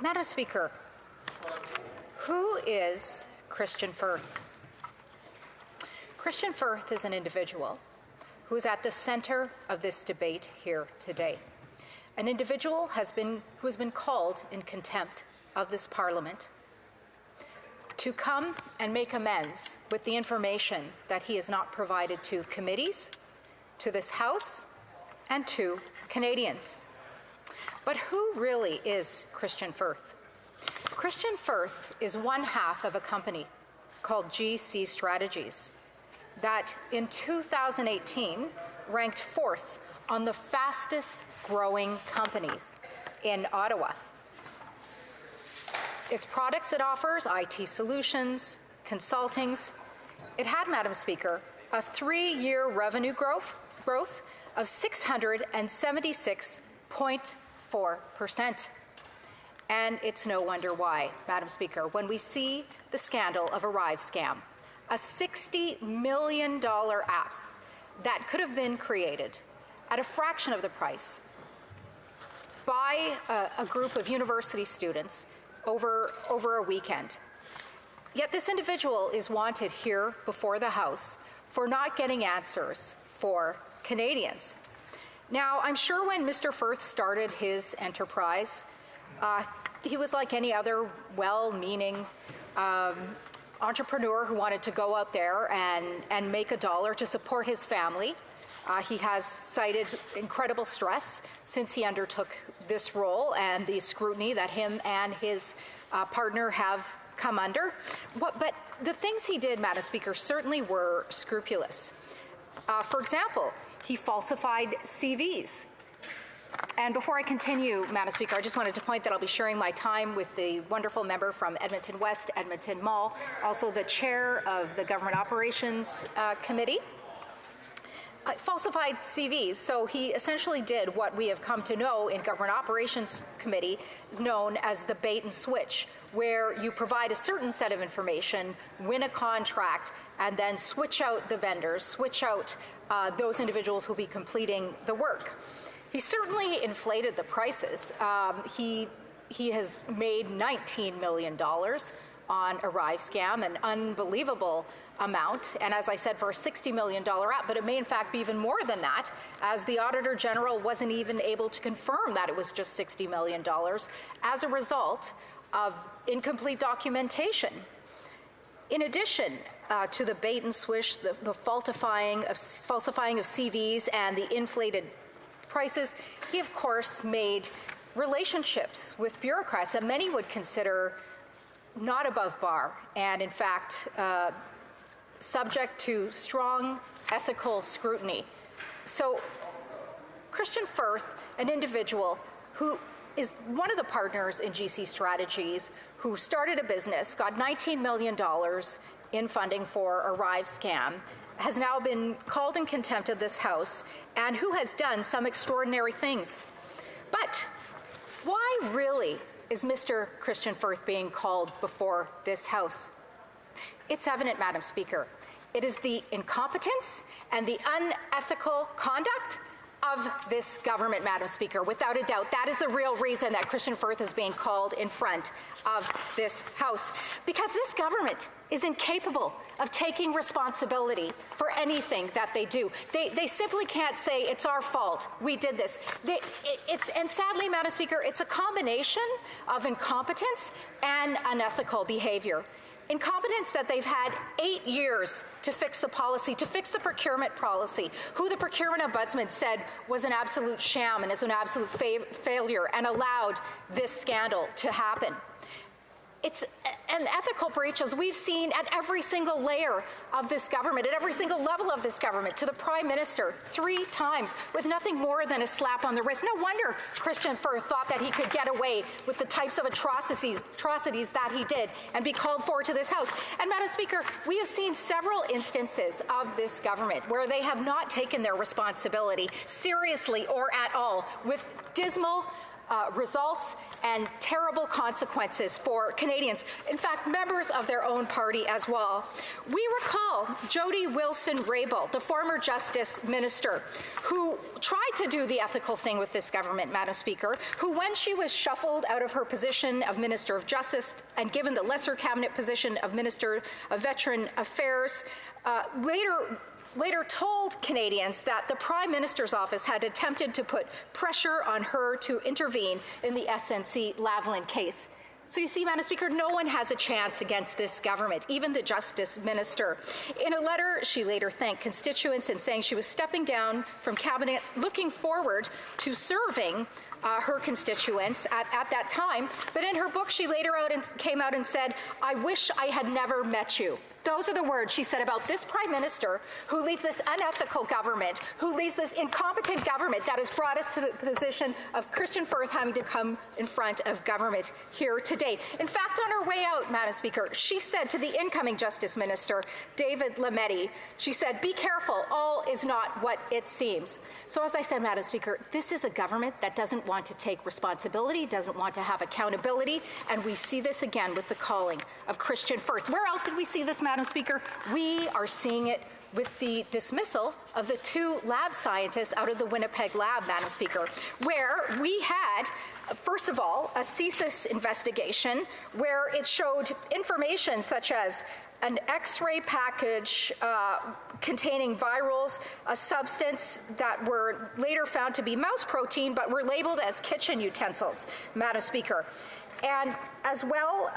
Madam Speaker, who is Kristian Firth? Kristian Firth is an individual who is at the centre of this debate here today. An individual who has been called in contempt of this Parliament to come and make amends with the information that he has not provided to committees, to this House, and to Canadians. But who really is Kristian Firth? Kristian Firth is one half of a company called GC Strategies that in 2018 ranked fourth on the fastest growing companies in Ottawa. Its products it offers, IT solutions, consultings. It had, Madam Speaker, a 3-year revenue growth of 676.4%. And it's no wonder why, Madam Speaker, when we see the scandal of Arrive scam, a $60 million app that could have been created at a fraction of the price by a group of university students over a weekend. Yet this individual is wanted here before the House for not getting answers for Canadians. Now, I'm sure when Mr. Firth started his enterprise, he was like any other well-meaning entrepreneur who wanted to go out there and make a dollar to support his family. He has cited incredible stress since he undertook this role and the scrutiny that him and his partner have come under. But the things he did, Madam Speaker, certainly were scrupulous. For example, he falsified CVs. And before I continue, Madam Speaker, I just wanted to point that I'll be sharing my time with the wonderful member from Edmonton West, Edmonton Mall, also the chair of the Government Operations Committee. Falsified CVs. So he essentially did what we have come to know in Government Operations Committee, known as the bait and switch, where you provide a certain set of information, win a contract, and then switch out the vendors, switch out those individuals who will be completing the work. He certainly inflated the prices. He has made $19 million on Arrive scam, an unbelievable amount, and as I said, for a $60 million app, but it may in fact be even more than that, as the Auditor General wasn't even able to confirm that it was just $60 million as a result of incomplete documentation. In addition to the bait and switch, the falsifying of CVs and the inflated prices, he of course made relationships with bureaucrats that many would consider not above bar, and in fact subject to strong ethical scrutiny. So Kristian Firth, an individual who is one of the partners in GC Strategies, who started a business, got $19 million in funding for Arrive scam, has now been called in contempt of this House, and who has done some extraordinary things. But why really is Mr. Kristian Firth being called before this House? It's evident, Madam Speaker. It is the incompetence and the unethical conduct of this government, Madam Speaker. Without a doubt, that is the real reason that Kristian Firth is being called in front of this House. Because this government is incapable of taking responsibility for anything that they do. They simply can't say, it's our fault, we did this. And sadly, Madam Speaker, it's a combination of incompetence and unethical behavior. Incompetence that they've had 8 years to fix the policy, to fix the procurement policy, who the procurement ombudsman said was an absolute sham and is an absolute failure and allowed this scandal to happen. It's an ethical breach, as we've seen at every single layer of this government, at every single level of this government, to the Prime Minister 3 times with nothing more than a slap on the wrist. No wonder Kristian Firth thought that he could get away with the types of atrocities that he did and be called forward to this House. And, Madam Speaker, we have seen several instances of this government where they have not taken their responsibility seriously or at all, with dismal results and terrible consequences for Canadians, in fact, members of their own party as well. We recall Jody Wilson-Raybould, the former Justice Minister, who tried to do the ethical thing with this government, Madam Speaker, who, when she was shuffled out of her position of Minister of Justice and given the lesser cabinet position of Minister of Veteran Affairs, later told Canadians that the Prime Minister's office had attempted to put pressure on her to intervene in the SNC Lavalin case. So you see, Madam Speaker, no one has a chance against this government, even the Justice Minister. In a letter, she later thanked constituents and saying she was stepping down from cabinet, looking forward to serving her constituents at that time. But in her book, she later came out and said, "I wish I had never met you." Those are the words she said about this Prime Minister who leads this unethical government, who leads this incompetent government that has brought us to the position of Kristian Firth having to come in front of government here today. In fact, on her way out, Madam Speaker, she said to the incoming Justice Minister, David Lametti, she said, "Be careful, all is not what it seems." So as I said, Madam Speaker, this is a government that doesn't want to take responsibility, doesn't want to have accountability, and we see this again with the calling of Kristian Firth. Where else did we see this, Madam Speaker? We are seeing it with the dismissal of the 2 lab scientists out of the Winnipeg lab, Madam Speaker, where we had, first of all, a CSIS investigation where it showed information such as an X-ray package containing virals, a substance that were later found to be mouse protein but were labeled as kitchen utensils, Madam Speaker. And as well,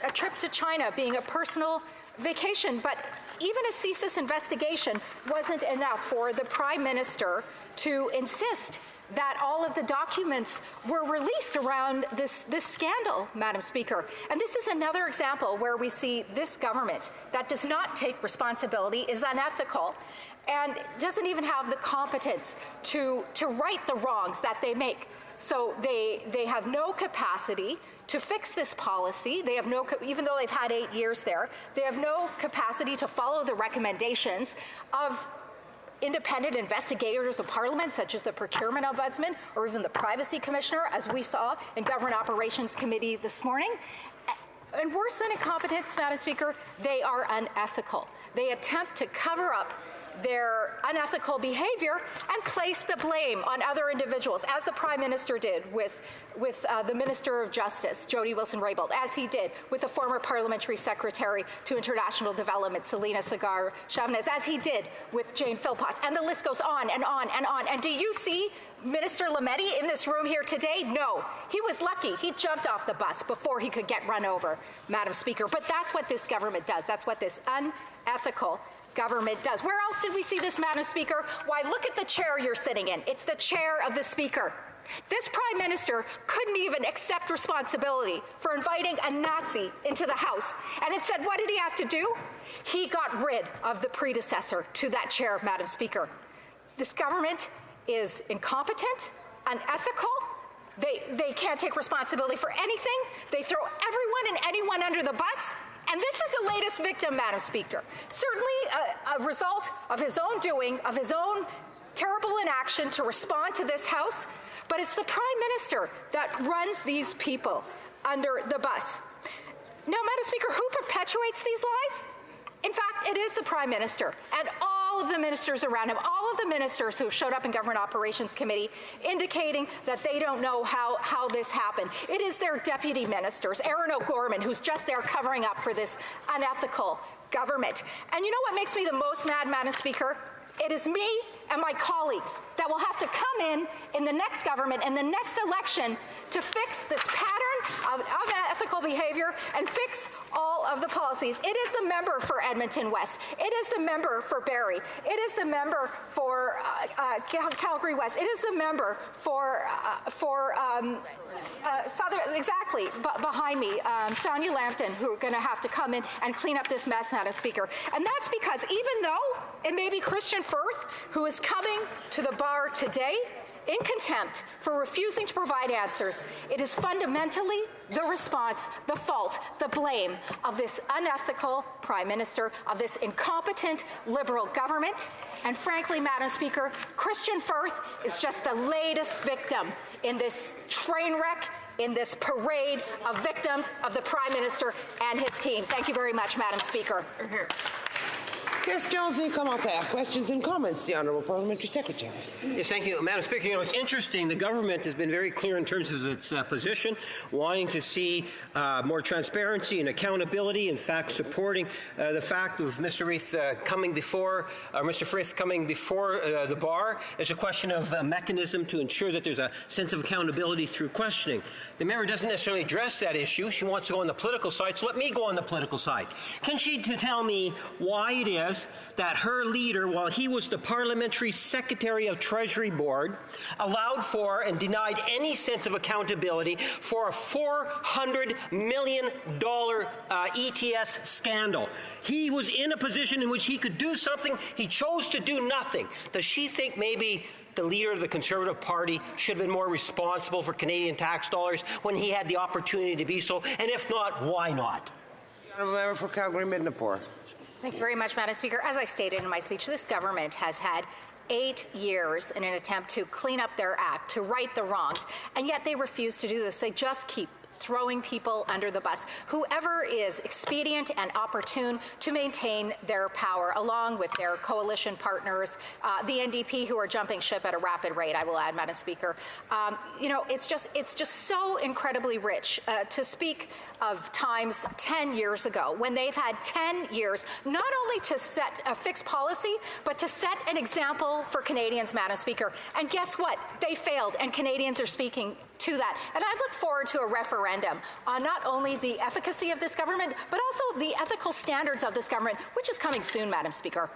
a trip to China being a personal vacation. But even a CSIS investigation wasn't enough for the Prime Minister to insist that all of the documents were released around this scandal, Madam Speaker. And this is another example where we see this government that does not take responsibility, is unethical, and doesn't even have the competence to right the wrongs that they make. So they have no capacity to fix this policy. They have no, even though they've had 8 years there, they have no capacity to follow the recommendations of independent investigators of Parliament, such as the Procurement Ombudsman or even the Privacy Commissioner, as we saw in Government Operations Committee this morning. And worse than incompetence, Madam Speaker, they are unethical. They attempt to cover up their unethical behavior and place the blame on other individuals, as the Prime Minister did with the Minister of Justice, Jody Wilson-Raybould, as he did with the former Parliamentary Secretary to International Development, Selina Segar-Chavanez, as he did with Jane Philpotts, and the list goes on and on and on. And do you see Minister Lametti in this room here today? No. He was lucky. He jumped off the bus before he could get run over, Madam Speaker. But that's what this government does. That's what this unethical government does. Where else did we see this, Madam Speaker? Why, look at the chair you're sitting in. It's the chair of the Speaker. This Prime Minister couldn't even accept responsibility for inviting a Nazi into the House. And instead, what did he have to do? He got rid of the predecessor to that chair, Madam Speaker. This government is incompetent, unethical. They can't take responsibility for anything. They throw everyone and anyone under the bus. And this is the latest victim, Madam Speaker. Certainly a result of his own doing, of his own terrible inaction to respond to this House, but it's the Prime Minister that runs these people under the bus. Now, Madam Speaker, who perpetuates these lies? In fact, it is the Prime Minister and all of the ministers around him, all of the ministers who showed up in Government Operations Committee indicating that they don't know how this happened. It is their deputy ministers, Erin O'Gorman, who's just there covering up for this unethical government. And you know what makes me the most mad, Madam Speaker? It is me and my colleagues that will have to come in the next government, in the next election, to fix this pattern of unethical behavior and fix all of the policies. It is the member for Edmonton West. It is the member for Barrie. It is the member for Calgary West. It is the member for exactly behind me, Sonia Lambton, who are going to have to come in and clean up this mess, Madam Speaker. And that's because even though it may be Kristian Firth who is coming to the bar today, in contempt for refusing to provide answers, it is fundamentally the response, the fault, the blame of this unethical Prime Minister, of this incompetent Liberal government. And frankly, Madam Speaker, Kristian Firth is just the latest victim in this train wreck, in this parade of victims of the Prime Minister and his team. Thank you very much, Madam Speaker. Questions et commentaires. Questions and comments. The Honourable Parliamentary Secretary. Yes, thank you, Madam Speaker. You know, it's interesting. The government has been very clear in terms of its position, wanting to see more transparency and accountability. In fact, supporting the fact of Mr. Firth coming before the bar is a question of a mechanism to ensure that there's a sense of accountability through questioning. The member doesn't necessarily address that issue. She wants to go on the political side, so let me go on the political side. Can she tell me why it is that her leader, while he was the Parliamentary Secretary of Treasury Board, allowed for and denied any sense of accountability for a $400 million ETS scandal? He was in a position in which he could do something. He chose to do nothing. Does she think maybe the leader of the Conservative Party should have been more responsible for Canadian tax dollars when he had the opportunity to be so? And if not, why not? Honourable Member for Calgary-Midnapore. Thank you very much, Madam Speaker. As I stated in my speech, this government has had 8 years in an attempt to clean up their act, to right the wrongs, and yet they refuse to do this. They just keep throwing people under the bus, whoever is expedient and opportune to maintain their power, along with their coalition partners, the NDP, who are jumping ship at a rapid rate, I will add, Madam Speaker. You know, it's just so incredibly rich to speak of times 10 years ago, when they've had 10 years, not only to set a fixed policy, but to set an example for Canadians, Madam Speaker. And guess what? They failed, and Canadians are speaking to that. And I look forward to a referendum on not only the efficacy of this government, but also the ethical standards of this government, which is coming soon, Madam Speaker.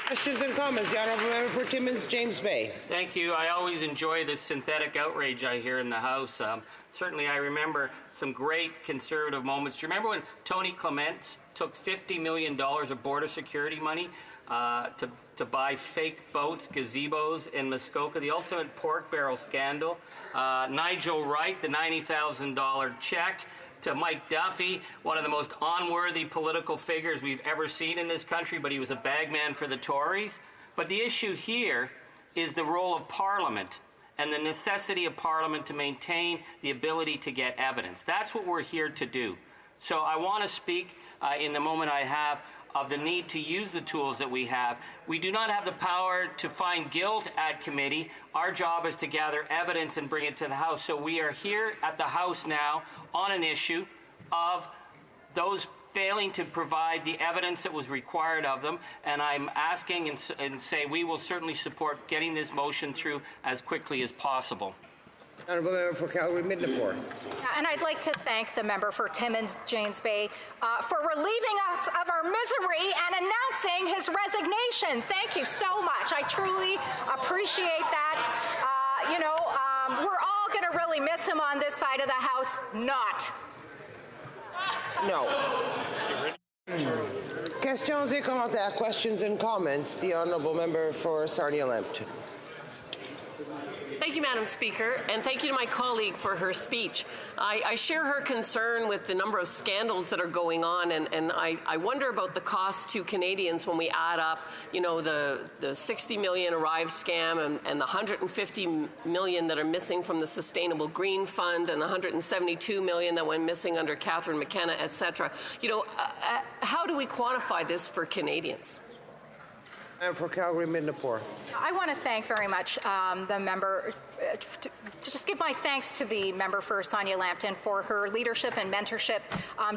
Questions and comments. The Honourable Member for Timmins, James Bay. Thank you. I always enjoy this synthetic outrage I hear in the House. Certainly I remember some great Conservative moments. Do you remember when Tony Clement took $50 million of border security money to buy fake boats, gazebos in Muskoka, the ultimate pork barrel scandal? Nigel Wright, the $90,000 check to Mike Duffy, one of the most unworthy political figures we've ever seen in this country, but he was a bagman for the Tories. But the issue here is the role of Parliament and the necessity of Parliament to maintain the ability to get evidence. That's what we're here to do. So I want to speak in the moment I have of the need to use the tools that we have. We do not have the power to find guilt at committee. Our job is to gather evidence and bring it to the House. So we are here at the House now on an issue of those failing to provide the evidence that was required of them, and I'm asking and say we will certainly support getting this motion through as quickly as possible. Honourable Member for Calgary-Midnapore. And I'd like to thank the member for Timmins, James Bay, for relieving us of our misery and announcing his resignation. Thank you so much. I truly appreciate that. We're all going to really miss him on this side of the House. Not. No. Questions et commentaires. Questions and comments. The Honourable Member for Sarnia-Lambton. Thank you, Madam Speaker, and thank you to my colleague for her speech. I share her concern with the number of scandals that are going on, and I wonder about the cost to Canadians when we add up, the 60 million Arrive scam and the 150 million that are missing from the Sustainable Green Fund and the 172 million that went missing under Catherine McKenna, etc. How do we quantify this for Canadians? And for Calgary-Midnapore. I want to thank very much the member, to just give my thanks to the member for Sarnia-Lambton for her leadership and mentorship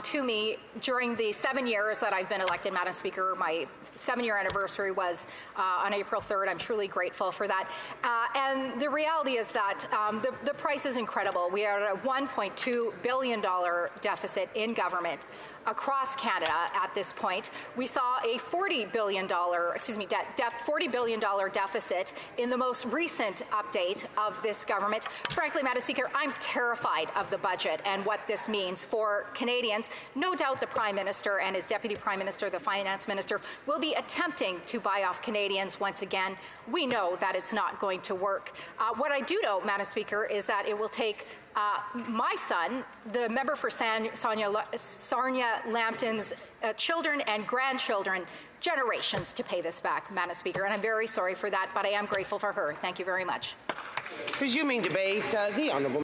to me during the 7 years that I've been elected, Madam Speaker. My 7-year anniversary was on April 3rd. I'm truly grateful for that. And the reality is that the price is incredible. We are at a $1.2 billion deficit in government across Canada at this point. We saw a $40 billion $40 billion deficit in the most recent update of this government. Frankly, Madam Speaker, I'm terrified of the budget and what this means for Canadians. No doubt the Prime Minister and his Deputy Prime Minister, the Finance Minister, will be attempting to buy off Canadians once again. We know that it's not going to work. What I do know, Madam Speaker, is that it will take my son, the member for Sarnia Lambton's children and grandchildren, generations to pay this back, Madam Speaker. And I'm very sorry for that, but I am grateful for her. Thank you very much. Resuming debate, the Honourable